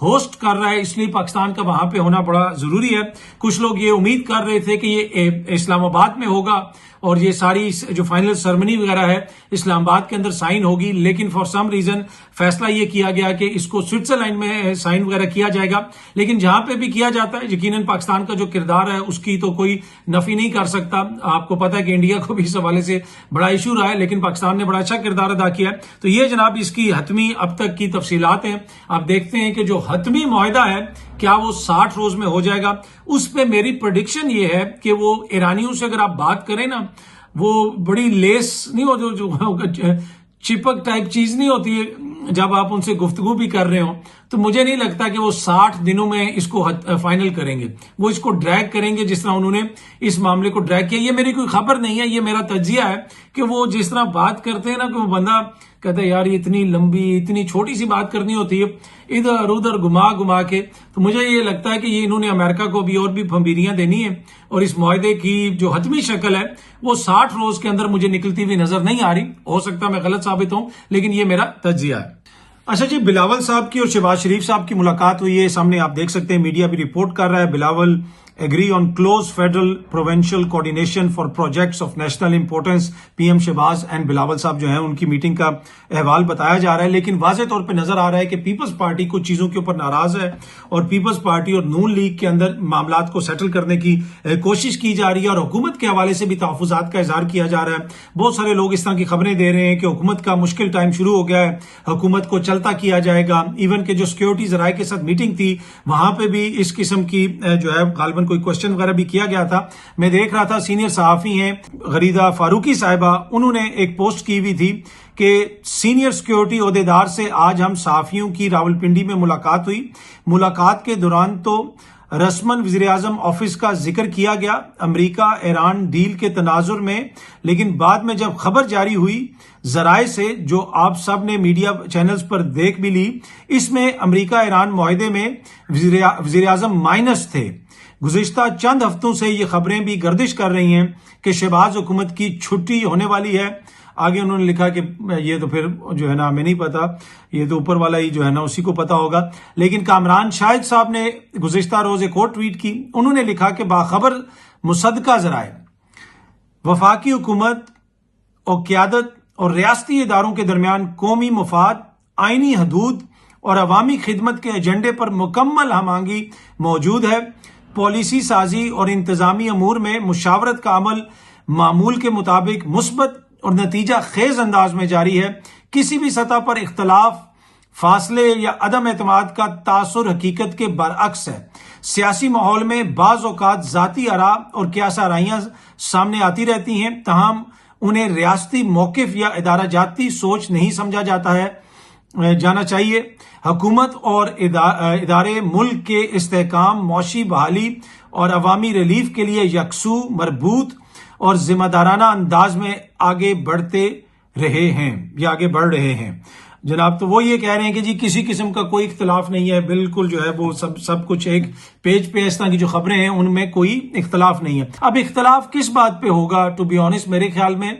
Host کر رہا ہے، اس لیے پاکستان کا وہاں پہ ہونا بڑا ضروری ہے۔ کچھ لوگ یہ امید کر رہے تھے کہ یہ اسلام آباد میں ہوگا اور یہ ساری جو فائنل سرمنی وغیرہ ہے اسلام آباد کے اندر سائن ہوگی، لیکن فار سم ریزن فیصلہ یہ کیا گیا کہ اس کو سوئٹزرلینڈ میں سائن وغیرہ کیا جائے گا۔ لیکن جہاں پہ بھی کیا جاتا ہے یقیناً پاکستان کا جو کردار ہے اس کی تو کوئی نفی نہیں کر سکتا۔ آپ کو پتا ہے کہ انڈیا کو بھی اس حوالے سے بڑا ایشو رہا ہے، لیکن پاکستان نے بڑا اچھا کردار ادا کیا ہے۔ تو یہ جناب اس کی حتمی اب تک کی تفصیلات ہیں۔ آپ دیکھتے ہیں کہ جو حتمی معاہدہ ہے کیا وہ 60 روز میں ہو جائے گا؟ اس پہ میری پریڈکشن یہ ہے کہ وہ ایرانیوں سے اگر آپ بات کریں نا، وہ بڑی لیس نہیں ہو، جو چپک ٹائپ چیز نہیں ہوتی ہے جب آپ ان سے گفتگو بھی کر رہے ہوں، تو مجھے نہیں لگتا کہ وہ 60 دنوں میں اس کو فائنل کریں گے۔ وہ اس کو ڈریگ کریں گے جس طرح انہوں نے اس معاملے کو ڈریگ کیا۔ یہ میری کوئی خبر نہیں ہے، یہ میرا تجزیہ ہے کہ وہ جس طرح بات کرتے ہیں نا کہ وہ بندہ کہتا ہے یار اتنی لمبی اتنی چھوٹی سی بات کرنی ہوتی ہے ادھر ادھر گھما کے، تو مجھے یہ لگتا ہے کہ یہ انہوں نے امریکہ کو بھی اور بھی پھمبیریاں دینی ہے، اور اس معاہدے کی جو حتمی شکل ہے وہ 60 روز کے اندر مجھے نکلتی ہوئی نظر نہیں آ رہی۔ ہو سکتا ہے میں غلط ثابت ہوں، لیکن یہ میرا تجزیہ ہے۔ اچھا جی، بلاول صاحب کی اور شہباز شریف صاحب کی ملاقات ہوئی ہے، سامنے آپ دیکھ سکتے ہیں، میڈیا بھی رپورٹ کر رہا ہے۔ Bilawal agree on close federal provincial coordination for projects of national importance۔ P M Shehbaz and Bilawal صاحب جو ہیں ان کی میٹنگ کا احوال بتایا جا رہا ہے، لیکن واضح طور پہ نظر آ رہا ہے کہ پیپلز پارٹی کچھ چیزوں کے اوپر ناراض ہے، اور پیپلز پارٹی اور نون لیگ کے اندر معاملات کو سیٹل کرنے کی کوشش کی جا رہی ہے، اور حکومت کے حوالے سے بھی تحفظات کا اظہار کیا جا رہا ہے۔ بہت سارے لوگ اس طرح کی خبریں دے رہے ہیں کہ حکومت کا مشکل ٹائم شروع ہو گیا ہے، حکومت کو چلتا کیا جائے گا۔ ایون کہ جو سیکیورٹی ذرائع کے ساتھ میٹنگ تھی وہاں پہ بھی اس قسم کی جو ہے غالباً کوئی کوشچن وغیرہ بھی کیا گیا تھا۔ میں دیکھ رہا تھا سینئر صحافی ہیں غریدہ فاروقی صاحبہ، انہوں نے ایک پوسٹ کی ہوئی تھی کہ سینئر سیکیورٹی عہدیدار سے آج ہم صحافیوں کی راولپنڈی میں ملاقات ہوئی۔ ملاقات کے دوران تو رسماً وزیر اعظم آفس کا ذکر کیا گیا امریکہ ایران ڈیل کے تناظر میں، لیکن بعد میں جب خبر جاری ہوئی ذرائع سے جو آپ سب نے میڈیا چینلز پر دیکھ بھی لی، اس میں امریکہ ایران معاہدے میں وزیر اعظم مائنس تھے۔ گزشتہ چند ہفتوں سے یہ خبریں بھی گردش کر رہی ہیں کہ شہباز حکومت کی چھٹی ہونے والی ہے۔ آگے انہوں نے لکھا کہ یہ تو پھر جو ہے نا ہمیں نہیں پتا، یہ تو اوپر والا ہی جو ہے نا اسی کو پتا ہوگا۔ لیکن کامران شاہد صاحب نے گزشتہ روز ایک اور ٹویٹ کی، انہوں نے لکھا کہ باخبر مصدقہ ذرائع وفاقی حکومت اور قیادت اور ریاستی اداروں کے درمیان قومی مفاد، آئینی حدود اور عوامی خدمت کے ایجنڈے پر مکمل ہم آہنگی موجود ہے۔ پالیسی سازی اور انتظامی امور میں مشاورت کا عمل معمول کے مطابق مثبت اور نتیجہ خیز انداز میں جاری ہے۔ کسی بھی سطح پر اختلاف، فاصلے یا عدم اعتماد کا تاثر حقیقت کے برعکس ہے۔ سیاسی ماحول میں بعض اوقات ذاتی آراء اور قیاس آرائیاں سامنے آتی رہتی ہیں، تاہم انہیں ریاستی موقف یا ادارہ جاتی سوچ نہیں سمجھا جانا چاہیے۔ حکومت اور ادارے ملک کے استحکام، معاشی بحالی اور عوامی ریلیف کے لیے یکسو، مربوط اور ذمہ دارانہ انداز میں آگے بڑھ رہے ہیں جناب۔ تو وہ یہ کہہ رہے ہیں کہ جی کسی قسم کا کوئی اختلاف نہیں ہے، بالکل جو ہے وہ سب کچھ ایک پیج پہ اس طرح کی جو خبریں ہیں ان میں کوئی اختلاف نہیں ہے۔ اب اختلاف کس بات پہ ہوگا؟ ٹو بی آنیسٹ میرے خیال میں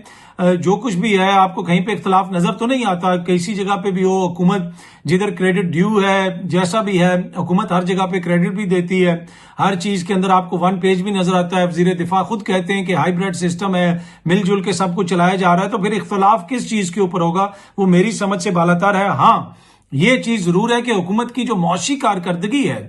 جو کچھ بھی ہے آپ کو کہیں پہ اختلاف نظر تو نہیں آتا، کسی جگہ پہ بھی ہو، حکومت جدھر کریڈٹ ڈیو ہے جیسا بھی ہے، حکومت ہر جگہ پہ کریڈٹ بھی دیتی ہے، ہر چیز کے اندر آپ کو ون پیج بھی نظر آتا ہے۔ وزیر دفاع خود کہتے ہیں کہ ہائیبریڈ سسٹم ہے، مل جل کے سب کچھ چلایا جا رہا ہے، تو پھر اختلاف کس چیز کے اوپر ہوگا؟ وہ میری سمجھ سے بالاتر ہے۔ ہاں یہ چیز ضرور ہے کہ حکومت کی جو معاشی کارکردگی ہے،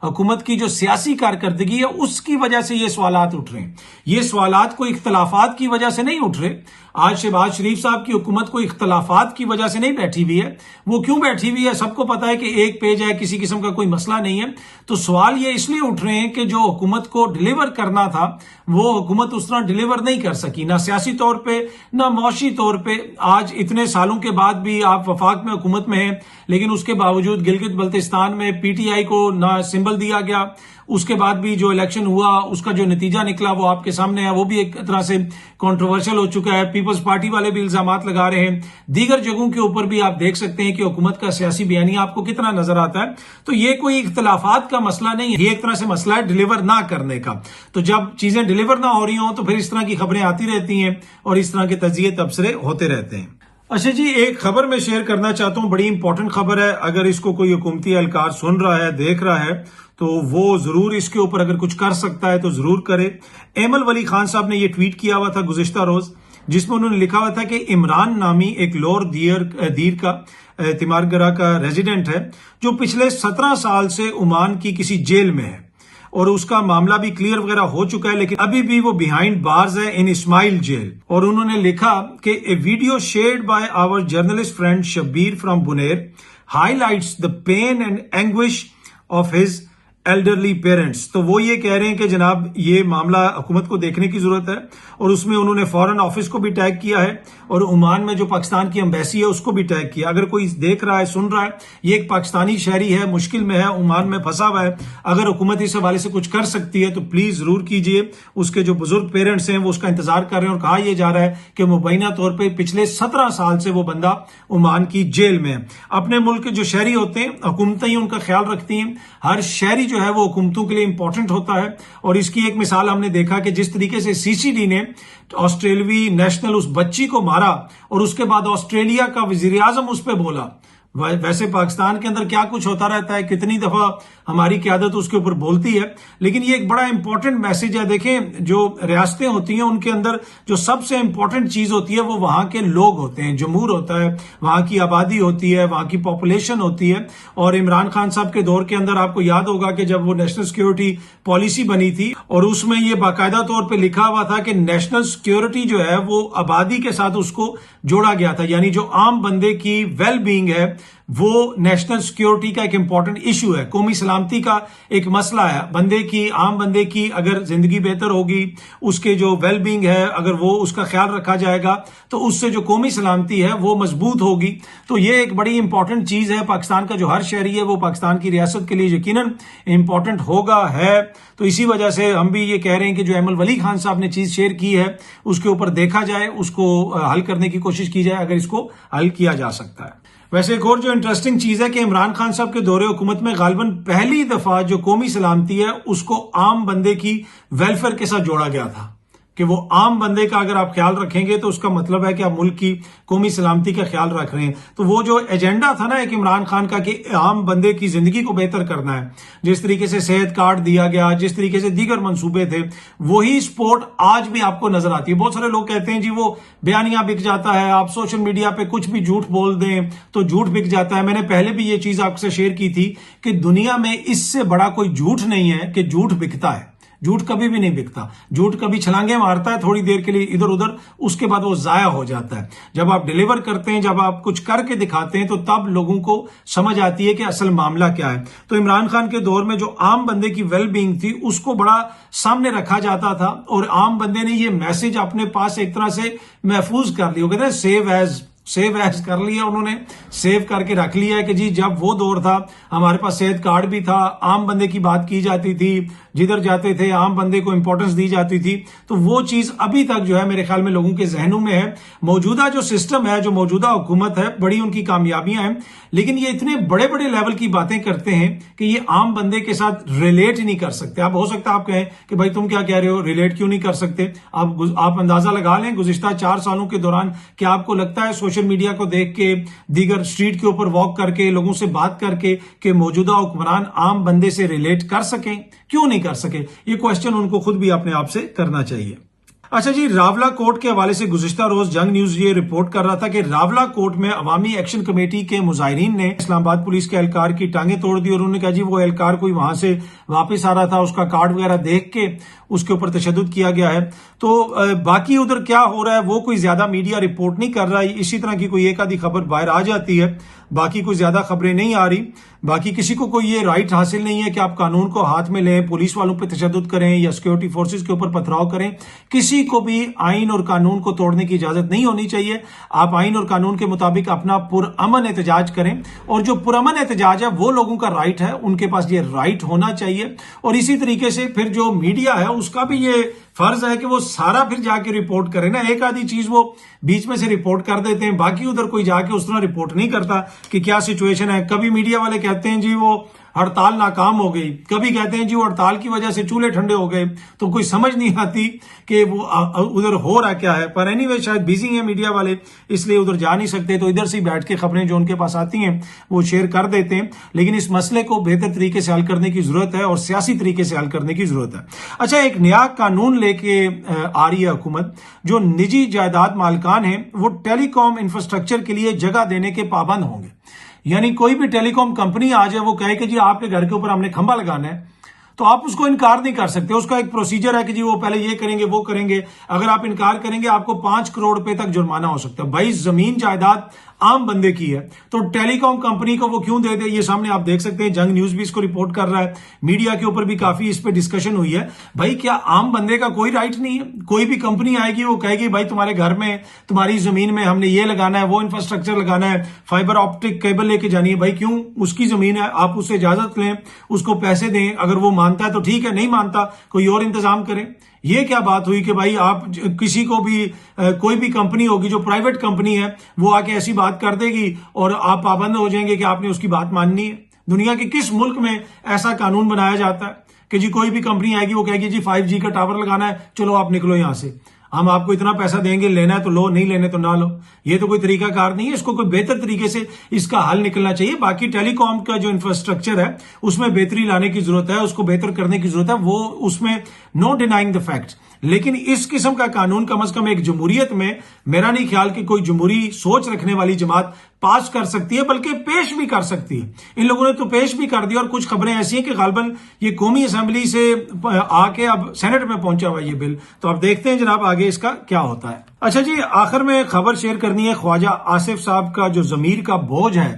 حکومت کی جو سیاسی کارکردگی ہے، اس کی وجہ سے یہ سوالات اٹھ رہے ہیں۔ یہ سوالات کوئی اختلافات کی وجہ سے نہیں اٹھ رہے۔ آج شہباز شریف صاحب کی حکومت کوئی اختلافات کی وجہ سے نہیں بیٹھی ہوئی ہے۔ وہ کیوں بیٹھی ہوئی ہے؟ سب کو پتا ہے کہ ایک پیج ہے، کسی قسم کا کوئی مسئلہ نہیں ہے۔ تو سوال یہ اس لیے اٹھ رہے ہیں کہ جو حکومت کو ڈیلیور کرنا تھا وہ حکومت اس طرح ڈیلیور نہیں کر سکی، نہ سیاسی طور پہ نہ معاشی طور پہ۔ آج اتنے سالوں کے بعد بھی آپ وفاق میں حکومت میں ہیں، لیکن اس کے باوجود گلگت بلتستان میں پی ٹی آئی کو نہ سمبل دیا گیا۔ اس کے بعد بھی جو الیکشن ہوا اس کا جو نتیجہ نکلا وہ آپ کے سامنے ہے، وہ بھی ایک طرح سے کنٹروورشل ہو چکا ہے۔ پیپلز پارٹی والے بھی الزامات لگا رہے ہیں، دیگر جگہوں کے اوپر بھی آپ دیکھ سکتے ہیں کہ حکومت کا سیاسی بیانیہ آپ کو کتنا نظر آتا ہے۔ تو یہ کوئی اختلافات کا مسئلہ نہیں ہے، یہ ایک طرح سے مسئلہ ہے ڈیلیور نہ کرنے کا۔ تو جب چیزیں ڈیلیور نہ ہو رہی ہوں تو پھر اس طرح کی خبریں آتی رہتی ہیں اور اس طرح کے تجزیے تبصرے ہوتے رہتے ہیں۔ اچھا جی، ایک خبر میں شیئر کرنا چاہتا ہوں، بڑی امپورٹنٹ خبر ہے. اگر اس کو کوئی حکومتی اہلکار سن رہا ہے، دیکھ رہا ہے، تو وہ ضرور اس کے اوپر اگر کچھ کر سکتا ہے تو ضرور کرے. ایمل ولی خان صاحب نے یہ ٹویٹ کیا ہوا تھا گزشتہ روز، جس میں انہوں نے لکھا ہوا تھا کہ عمران نامی ایک لور دیر کا تیمارگرہ کا ریزیڈنٹ ہے، جو پچھلے 17 سال سے عمان کی کسی جیل میں ہے، اور اس کا معاملہ بھی کلیئر وغیرہ ہو چکا ہے، لیکن ابھی بھی وہ بیہائنڈ بارز ہے ان اسماعیل جیل. اور انہوں نے لکھا کہ a video shared by our journalist friend Shabbir from Buner highlights the pain and anguish of his elderly parents. تو وہ یہ کہہ رہے ہیں کہ جناب یہ معاملہ حکومت کو دیکھنے کی ضرورت ہے، اور اس میں انہوں نے فورن آفس کو بھی ٹیگ کیا ہے، اور عمان میں جو پاکستان کی ایمبیسی ہے اس کو بھی ٹیگ کیا. اگر کوئی دیکھ رہا ہے، سن رہا ہے، یہ ایک پاکستانی شہری ہے، مشکل میں ہے، عمان میں پھنسا ہوا ہے، اگر حکومت اس حوالے سے کچھ کر سکتی ہے تو پلیز ضرور کیجئے. اس کے جو بزرگ پیرنٹس ہیں وہ اس کا انتظار کر رہے ہیں، اور کہا یہ جا رہا ہے کہ مبینہ طور پہ پچھلے 17 سال سے وہ بندہ عمان کی جیل میں ہے. اپنے ملک کے جو شہری ہوتے ہیں، حکومتیں ہی ان کا خیال رکھتی ہیں. ہر شہری جو ہے وہ حکومتوں کے لیے امپورٹنٹ ہوتا ہے، اور اس کی ایک مثال ہم نے دیکھا کہ جس طریقے سے سی سی ڈی نے آسٹریلوی نیشنل اس بچی کو مارا، اور اس کے بعد آسٹریلیا کا وزیر اعظم اس پہ بولا. ویسے پاکستان کے اندر کیا کچھ ہوتا رہتا ہے، کتنی دفعہ ہماری قیادت اس کے اوپر بولتی ہے، لیکن یہ ایک بڑا امپورٹنٹ میسج ہے. دیکھیں، جو ریاستیں ہوتی ہیں ان کے اندر جو سب سے امپورٹنٹ چیز ہوتی ہے وہ وہاں کے لوگ ہوتے ہیں، جمہور ہوتا ہے، وہاں کی آبادی ہوتی ہے، وہاں کی پاپولیشن ہوتی ہے. اور عمران خان صاحب کے دور کے اندر آپ کو یاد ہوگا کہ جب وہ نیشنل سیکیورٹی پالیسی بنی تھی، اور اس میں یہ باقاعدہ طور پہ لکھا ہوا تھا کہ نیشنل سیکیورٹی جو ہے وہ آبادی کے ساتھ اس کو جوڑا گیا تھا، یعنی جو عام بندے کی ویل بینگ ہے وہ نیشنل سیکیورٹی کا ایک امپورٹنٹ ایشو ہے، قومی سلامتی کا ایک مسئلہ ہے. بندے کی، عام بندے کی اگر زندگی بہتر ہوگی، اس کے جو ویل بینگ ہے اگر وہ اس کا خیال رکھا جائے گا تو اس سے جو قومی سلامتی ہے وہ مضبوط ہوگی. تو یہ ایک بڑی امپورٹنٹ چیز ہے. پاکستان کا جو ہر شہری ہے وہ پاکستان کی ریاست کے لیے یقیناً امپورٹنٹ ہوگا ہے. تو اسی وجہ سے ہم بھی یہ کہہ رہے ہیں کہ جو ایمل ولی خان صاحب نے چیز شیئر کی ہے اس کے اوپر دیکھا جائے، اس کو حل کرنے کی کوشش کی جائے اگر اس کو حل کیا جا سکتا ہے. ویسے ایک اور جو انٹرسٹنگ چیز ہے کہ عمران خان صاحب کے دور حکومت میں غالباً پہلی دفعہ جو قومی سلامتی ہے اس کو عام بندے کی ویلفیئر کے ساتھ جوڑا گیا تھا، کہ وہ عام بندے کا اگر آپ خیال رکھیں گے تو اس کا مطلب ہے کہ آپ ملک کی قومی سلامتی کا خیال رکھ رہے ہیں. تو وہ جو ایجنڈا تھا نا ایک عمران خان کا کہ عام بندے کی زندگی کو بہتر کرنا ہے، جس طریقے سے صحت کارڈ دیا گیا، جس طریقے سے دیگر منصوبے تھے، وہی سپورٹ آج بھی آپ کو نظر آتی ہے. بہت سارے لوگ کہتے ہیں جی وہ بیانیاں بک جاتا ہے، آپ سوشل میڈیا پہ کچھ بھی جھوٹ بول دیں تو جھوٹ بک جاتا ہے. میں نے پہلے بھی یہ چیز آپ سے شیئر کی تھی کہ دنیا میں اس سے بڑا کوئی جھوٹ نہیں ہے کہ جھوٹ بکتا ہے. جھوٹ کبھی بھی نہیں بکتا. جھوٹ کبھی چھلانگیں مارتا ہے تھوڑی دیر کے لیے ادھر ادھر، اس کے بعد وہ ضائع ہو جاتا ہے. جب آپ ڈیلیور کرتے ہیں، جب آپ کچھ کر کے دکھاتے ہیں تو تب لوگوں کو سمجھ آتی ہے کہ اصل معاملہ کیا ہے. تو عمران خان کے دور میں جو عام بندے کی ویل بینگ تھی اس کو بڑا سامنے رکھا جاتا تھا، اور عام بندے نے یہ میسج اپنے پاس ایک طرح سے محفوظ کر لی. وہ کہتے ہیں سیو ایز کر لیا، انہوں نے سیو کر کے رکھ لیا ہے کہ جی جب وہ دور تھا ہمارے پاس صحت کارڈ بھی تھا، عام بندے کی بات کی جاتی تھی، جدھر جاتے تھے عام بندے کو امپورٹنس دی جاتی تھی. تو وہ چیز ابھی تک جو ہے میرے خیال میں لوگوں کے ذہنوں میں ہے. موجودہ جو سسٹم ہے، جو موجودہ حکومت ہے، بڑی ان کی کامیابیاں ہیں، لیکن یہ اتنے بڑے بڑے لیول کی باتیں کرتے ہیں کہ یہ عام بندے کے ساتھ ریلیٹ ہی نہیں کر سکتے. اب ہو سکتا ہے آپ کہیں کہ بھائی تم کیا کہہ رہے ہو، ریلیٹ کیوں نہیں کر سکتے؟ آپ اندازہ لگا لیں گزشتہ 4 سالوں کے دوران کیا آپ کو لگتا ہے سوشل میڈیا کو دیکھ کے، دیگر اسٹریٹ کے اوپر واک کر کے، لوگوں سے بات کر کے، کہ موجودہ حکمران عام بندے سے ریلیٹ کر سکیں؟ کیوں نہیں کر سکے؟ یہ کوشچن ان کو خود بھی اپنے آپ سے کرنا چاہیے. اچھا جی، راولہ کوٹ کے حوالے سے گزشتہ روز جنگ نیوز یہ رپورٹ کر رہا تھا کہ راولہ کوٹ میں عوامی ایکشن کمیٹی کے مظاہرین نے اسلام آباد پولیس کے اہلکار کی ٹانگیں توڑ دی، اور انہوں نے کہا جی وہ اہلکار کوئی وہاں سے واپس آ رہا تھا، اس کا کارڈ وغیرہ دیکھ کے اس کے اوپر تشدد کیا گیا ہے. تو باقی ادھر کیا ہو رہا ہے وہ کوئی زیادہ میڈیا رپورٹ نہیں کر رہا ہے. اسی طرح کی کوئی ایک آدھی خبر باہر آ جاتی ہے، باقی کوئی زیادہ خبریں نہیں آ رہی. باقی کسی کو کوئی یہ رائٹ حاصل نہیں ہے کہ آپ قانون کو ہاتھ میں لیں، پولیس والوں پہ تشدد کریں یا سیکیورٹی فورسز کے اوپر پتھراؤ کریں. کسی کو بھی آئین اور قانون کو توڑنے کی اجازت نہیں ہونی چاہیے. آپ آئین اور قانون کے مطابق اپنا پرامن احتجاج کریں، اور جو پرامن احتجاج ہے وہ لوگوں کا رائٹ ہے، ان کے پاس یہ رائٹ ہونا چاہیے. اور اسی طریقے سے پھر جو میڈیا ہے اس کا بھی یہ فرض ہے کہ وہ سارا پھر جا کے رپورٹ کرے نا. ایک آدھی چیز وہ بیچ میں سے رپورٹ کر دیتے ہیں، باقی ادھر کوئی جا کے اس طرح رپورٹ نہیں کرتا کہ کیا سچویشن ہے. کبھی میڈیا والے کہتے ہیں جی وہ ہڑتال ناکام ہو گئی، کبھی کہتے ہیں جی وہ ہڑتال کی وجہ سے چولہے ٹھنڈے ہو گئے، تو کوئی سمجھ نہیں آتی کہ وہ ادھر ہو رہا کیا ہے۔ پر اینی وے شاید بزی ہیں میڈیا والے، اس لیے ادھر جا نہیں سکتے، تو ادھر سے بیٹھ کے خبریں جو ان کے پاس آتی ہیں وہ شیئر کر دیتے ہیں۔ لیکن اس مسئلے کو بہتر طریقے سے حل کرنے کی ضرورت ہے اور سیاسی طریقے سے حل کرنے کی ضرورت ہے۔ اچھا، ایک نیا قانون لے کے آ رہی ہے حکومت، جو نجی جائیداد مالکان ہیں وہ ٹیلی کام انفراسٹرکچر کے لیے جگہ دینے کے پابند ہوں گے۔ یعنی کوئی بھی ٹیلی کام کمپنی آ جائے، وہ کہے کہ جی آپ کے گھر کے اوپر ہم نے کھمبا لگانا ہے، تو آپ اس کو انکار نہیں کر سکتے۔ اس کا ایک پروسیجر ہے کہ جی وہ پہلے یہ کریں گے، وہ کریں گے۔ اگر آپ انکار کریں گے آپ کو 5 کروڑ روپے تک جرمانہ ہو سکتا ہے۔ بھائی زمین جائیداد عام بندے کی ہے، تو ٹیلی کام کمپنی کو وہ کیوں دے دے؟ یہ سامنے آپ دیکھ سکتے ہیں، جنگ نیوز بھی اس کو رپورٹ کر رہا ہے، میڈیا کے اوپر بھی کافی اس پہ ڈسکشن ہوئی ہے۔ بھائی کیا عام بندے کا کوئی رائٹ نہیں ہے؟ کوئی بھی کمپنی آئے گی، وہ کہے گی بھائی تمہارے گھر میں، تمہاری زمین میں ہم نے یہ لگانا ہے، وہ انفراسٹرکچر لگانا ہے، فائبر آپٹک کیبل لے کے جانی ہے۔ بھائی کیوں؟ اس کی زمین ہے، آپ اس سے اجازت لیں، اس کو پیسے دیں، اگر وہ مانتا ہے تو ٹھیک ہے، نہیں مانتا کوئی اور انتظام کریں۔ یہ کیا بات ہوئی کہ بھائی آپ کسی کو بھی، کوئی بھی کمپنی ہوگی جو پرائیویٹ کمپنی ہے، وہ آ کے ایسی بات کر دے گی اور آپ پابند ہو جائیں گے کہ آپ نے اس کی بات ماننی ہے؟ دنیا کے کس ملک میں ایسا قانون بنایا جاتا ہے کہ جی کوئی بھی کمپنی آئے گی، وہ کہے گی جی 5G کا ٹاور لگانا ہے، چلو آپ نکلو یہاں سے، ہم آپ کو اتنا پیسہ دیں گے، لینا ہے تو لو، نہیں لینے تو نہ لو۔ یہ تو کوئی طریقہ کار نہیں ہے، اس کو کوئی بہتر طریقے سے اس کا حل نکلنا چاہیے۔ باقی ٹیلی کام کا جو انفراسٹرکچر ہے اس میں بہتری لانے کی ضرورت ہے، اس کو بہتر کرنے کی ضرورت ہے، وہ اس میں نو ڈینائنگ دا فیکٹ۔ لیکن اس قسم کا قانون کم از کم ایک جمہوریت میں میرا نہیں خیال کہ کوئی جمہوری سوچ رکھنے والی جماعت پاس کر سکتی ہے، بلکہ پیش بھی کر سکتی ہے۔ ان لوگوں نے تو پیش بھی کر دیا، اور کچھ خبریں ایسی ہیں کہ غالباً یہ قومی اسمبلی سے آ کے اب سینٹ میں پہنچا ہوا یہ بل، تو اب دیکھتے ہیں جناب آگے اس کا کیا ہوتا ہے۔ اچھا جی، آخر میں خبر شیئر کرنی ہے خواجہ آصف صاحب کا جو ضمیر کا بوجھ ہے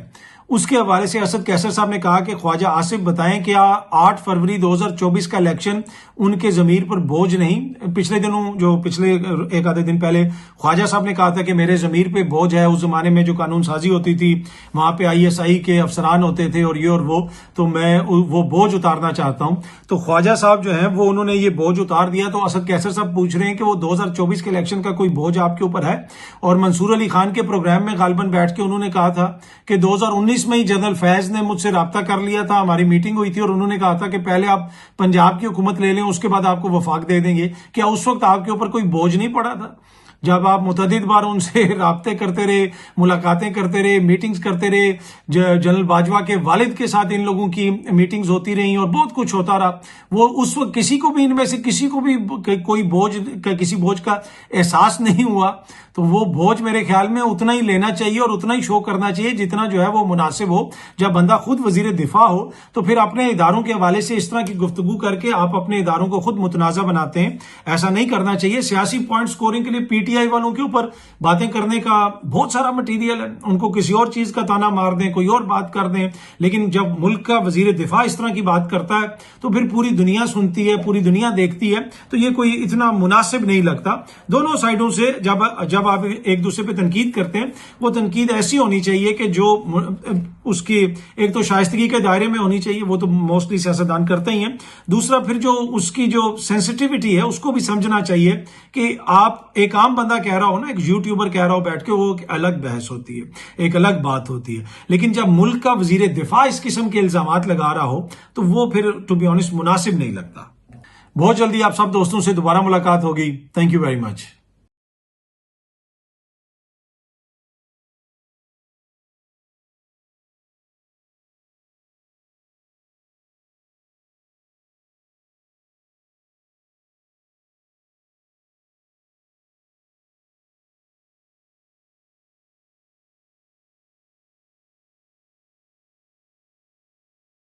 اس کے حوالے سے۔ اسد کیسر صاحب نے کہا کہ خواجہ آصف بتائیں کیا 8 فروری 2024 کا الیکشن ان کے ضمیر پر بوجھ نہیں؟ پچھلے دنوں، جو پچھلے ایک آدھے دن پہلے خواجہ صاحب نے کہا تھا کہ میرے ضمیر پہ بوجھ ہے، اس زمانے میں جو قانون سازی ہوتی تھی وہاں پہ ISI کے افسران ہوتے تھے اور یہ اور وہ، تو میں وہ بوجھ اتارنا چاہتا ہوں۔ تو خواجہ صاحب جو ہیں وہ انہوں نے یہ بوجھ اتار دیا۔ تو اسد کیسر صاحب پوچھ رہے ہیں کہ وہ 2024 کے الیکشن کا کوئی بوجھ آپ کے اوپر ہے؟ اور منصور علی خان کے پروگرام میں غالباً بیٹھ کے انہوں نے کہا تھا کہ 2019 میں ہی جنرل فیض نے مجھ سے رابطہ کر لیا تھا، ہماری میٹنگ ہوئی تھی اور انہوں نے کہا تھا کہ پہلے آپ پنجاب کی حکومت لے لیں، اس کے بعد آپ کو وفاق دے دیں گے۔ کیا اس وقت آپ کے اوپر کوئی بوجھ نہیں پڑا تھا جب آپ متعدد بار ان سے رابطے کرتے رہے، ملاقاتیں کرتے رہے، میٹنگز کرتے رہے؟ جنرل باجوہ کے والد کے ساتھ ان لوگوں کی میٹنگز ہوتی رہیں اور بہت کچھ ہوتا رہا۔ وہ اس وقت کسی کو بھی، ان میں سے کسی کو بھی کوئی بوجھ، کسی بوجھ کا احساس نہیں ہوا۔ تو وہ بوجھ میرے خیال میں اتنا ہی لینا چاہیے اور اتنا ہی شو کرنا چاہیے جتنا جو ہے وہ مناسب ہو۔ جب بندہ خود وزیر دفاع ہو تو پھر اپنے اداروں کے حوالے سے اس طرح کی گفتگو کر کے آپ اپنے اداروں کو خود متنازع بناتے ہیں، ایسا نہیں کرنا چاہیے۔ سیاسی پوائنٹ سکورنگ کے لیے PTI والوں کے اوپر باتیں کرنے کا بہت سارا مٹیریل ہے، ان کو کسی اور چیز کا تانا مار دیں، کوئی اور بات کر دیں، لیکن جب ملک کا وزیر دفاع اس طرح کی بات کرتا ہے تو پھر پوری دنیا سنتی ہے، پوری دنیا دیکھتی ہے، تو یہ کوئی اتنا مناسب نہیں لگتا۔ دونوں سائڈوں سے جب آپ ایک دوسرے پہ تنقید کرتے ہیں، وہ تنقید ایسی ہونی چاہیے کہ جو اس کی ایک تو شائستگی کے دائرے میں ہونی چاہیے، وہ تو موسٹلی سیاستدان کرتے ہی ہیں۔ دوسرا پھر جو اس کی جو سینسٹیوٹی ہے اس کو بھی سمجھنا چاہیے کہ آپ ایک عام بندہ کہہ رہا ہو نا، ایک یوٹیوبر کہہ رہا ہو بیٹھ کے، وہ ایک الگ بحث ہوتی ہے، ایک الگ بات ہوتی ہے۔ لیکن جب ملک کا وزیر دفاع اس قسم کے الزامات لگا رہا ہو تو وہ پھر ٹو بی آنیسٹ مناسب نہیں لگتا۔ بہت جلدی آپ سب دوستوں سے دوبارہ ملاقات ہوگی۔ Thank you very much.